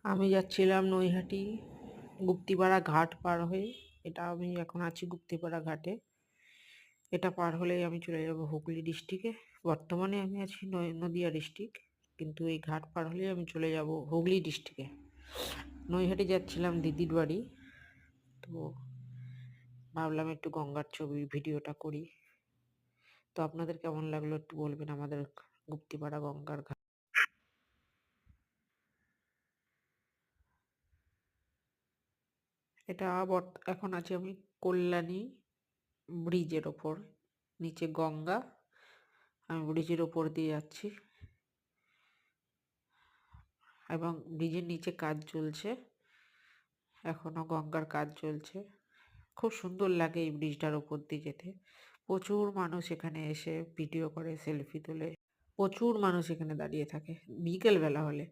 আমি যাচ্ছিলাম নৈহাটি গুপ্তিপাড়া ঘাট পার হয়ে। এটা আমি এখন আছি গুপ্তিপাড়া ঘাটে। এটা পার হলেই আমি চলে যাব হুগলি ডিস্ট্রিক্টে। বর্তমানে আমি আছি নদিয়া ডিস্ট্রিক্ট, কিন্তু এই ঘাট পার হলেই আমি চলে যাব হুগলি ডিস্ট্রিক্টে। নৈহাটি যাচ্ছিলাম দিদির বাড়ি, তো ভাবলাম একটু গঙ্গার ছবি ভিডিওটা করি। তো আপনাদের কেমন লাগলো একটু বলবেন আমাদের গুপ্তিপাড়া গঙ্গার ঘাট। এটা এখন আছি আমি কল্যাণী ব্রিজের ওপর, নিচে গঙ্গা, আমি ব্রিজের ওপর দিয়ে যাচ্ছি এবং ব্রিজের নিচে কাজ চলছে, এখনো গঙ্গার কাজ চলছে। খুব সুন্দর লাগে এই ব্রিজটার ওপর দিয়ে যেতে। প্রচুর মানুষ এখানে এসে ভিডিও করে, সেলফি তোলে। প্রচুর মানুষ এখানে দাঁড়িয়ে থাকে বিকেল বেলা হলে।